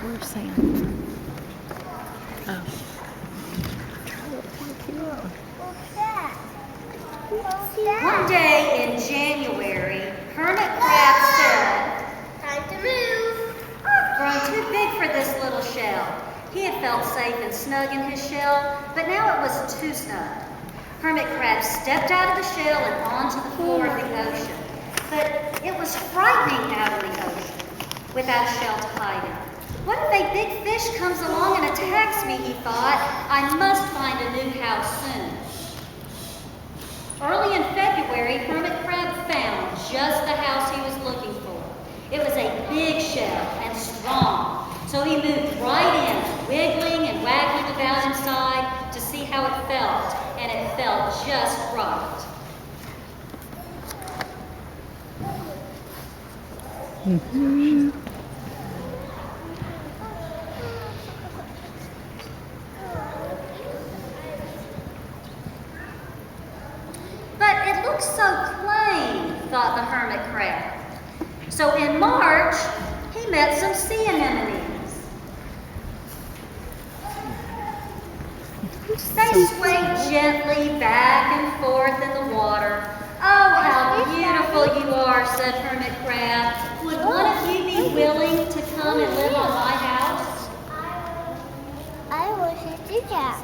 Where's Sam? Oh. One day in January, Hermit Crab said, "Time to move. I've grown too big for this little shell." He had felt safe and snug in his shell, but now it was too snug. Hermit Crab stepped out of the shell and onto the floor of the ocean. But it was frightening out of the ocean without a shell to hide in. What if a big fish comes along and attacks me, he thought. I must find a new house soon. Early in February, Hermit Crab found just the house he was looking for. It was a big shell and strong, so he moved right in, wiggling and waggling about inside to see how it felt, and it felt just right. But it looks so plain, thought the Hermit Crab. So in March, he met some sea anemones. They swayed gently back and forth in the water. "Oh, how beautiful you are," said Hermit Crab. "Would one of you be willing to come and live on my house?" I wish I did that.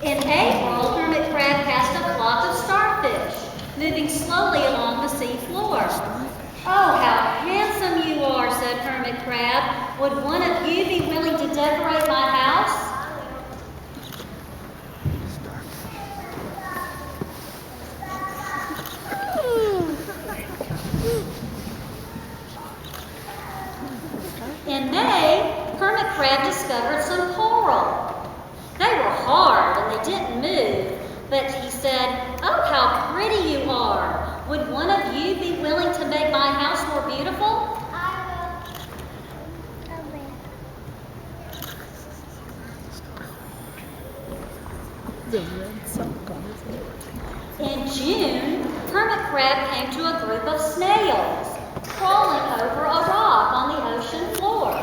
In April, Hermit Crab passed a flock of starfish, moving slowly along the sea floor. "Oh, how handsome you are," said Hermit Crab. "Would one of you be willing to decorate my house?" In May, Hermit Crab discovered some coral. They were hard and they didn't move, but he said, "Oh, how pretty you are. Would one of you be willing to make my house more beautiful?" In June, Hermit Crab came to a group of snails crawling over a rock on the ocean floor.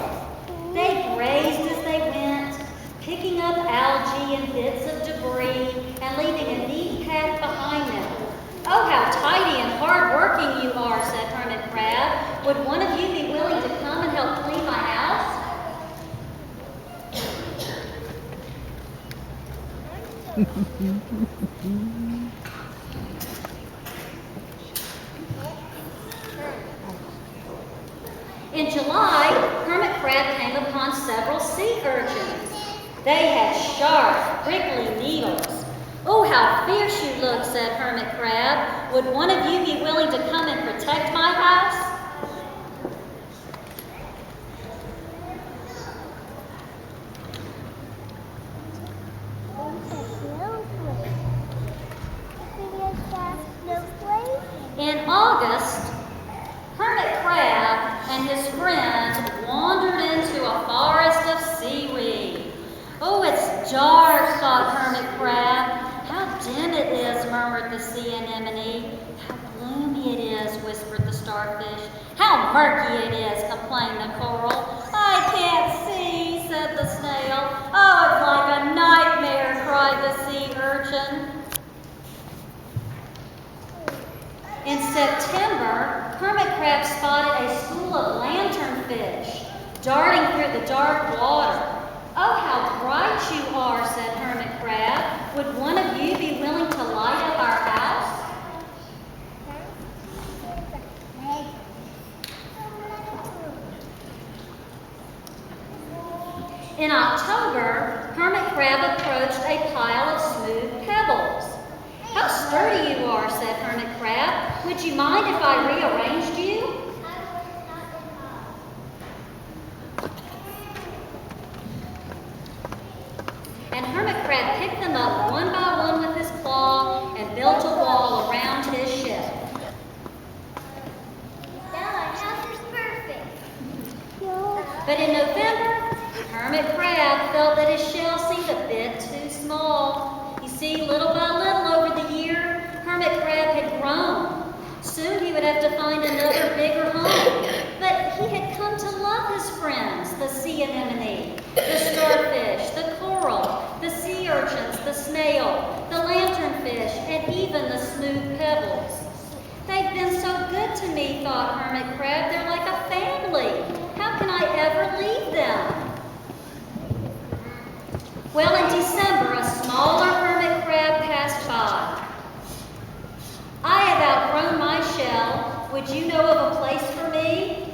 They grazed as they went, picking up algae and bits of debris and leaving a neat path behind them. "Oh, how tidy and hard-working you are," said Hermit Crab. "Would one of you be willing to come and help clean my house?" In July, Hermit Crab came upon several sea urchins. They had sharp, prickly needles. "Oh, how fierce you look," said Hermit Crab. "Would one of you be willing to come and protect my house?" In August, Hermit Crab and his friends wandered into a forest of seaweed. "Oh, it's dark," thought Hermit Crab. "How dim it is," murmured the sea anemone. "How gloomy it is," whispered the starfish. "How murky it is," complained the coral. "I can't see," said the snail. "Oh, it's like a nightmare," cried the sea urchin. In September, Hermit Crab spotted a school of lanternfish darting through the dark water. "Oh, how bright you are," said Hermit Crab. "Would one of you be willing to light up our house?" In October, Hermit Crab approached a pile of smooth pebbles. "How sturdy you are," said Hermit Crab. "Would you mind if I rearranged you?" And Hermit Crab picked them up one by one with his claw and built a wall find another bigger home. But he had come to love his friends, the sea anemone, the starfish, the coral, the sea urchins, the snail, the lanternfish, and even the smooth pebbles. They've been so good to me, thought Hermit Crab. They're like a family. How can I ever leave them? Well, in December, a smaller hermit crab passed by. I have outgrown my shell. Would you know of a place for me?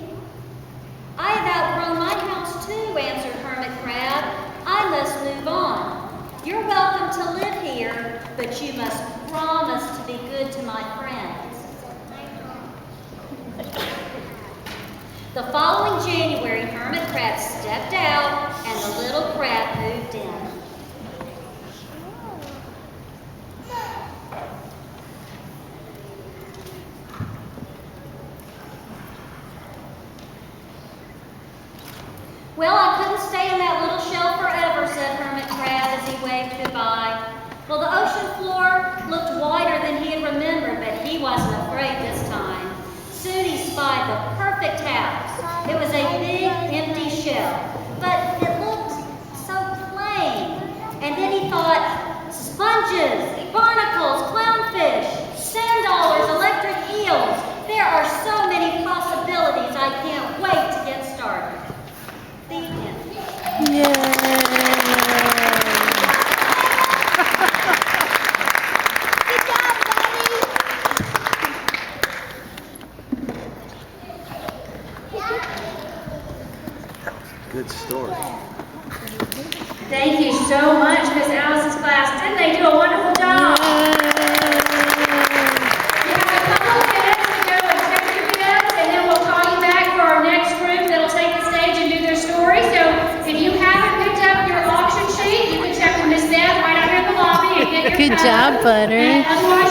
I have outgrown my house too, answered Hermit Crab. I must move on. You're welcome to live here, but you must promise to be good to my friends. The following January, Hermit Crab stepped out and the little crab moved in. Well, I couldn't stay in that little shell forever, said Hermit Crab as he waved goodbye. Well, the ocean floor looked wider than he had remembered, but he wasn't afraid this time. Soon he spied the perfect house. It was a big, empty shell, but it looked so plain. And then he thought, sponges, barnacles, clownfish, sand dollars, electric eels. There are so many possibilities. I can't wait to get started. The end. Yay! Good story. Thank you so much, Miss Alice's class. Didn't they do a wonderful job? You have a couple of minutes to go and check your bibs, and then we'll call you back for our next group that'll take the stage and do their story. So if you haven't picked up your auction sheet, you can check with Miss Beth right out here in the lobby and get your Good code. job, Butter. And otherwise,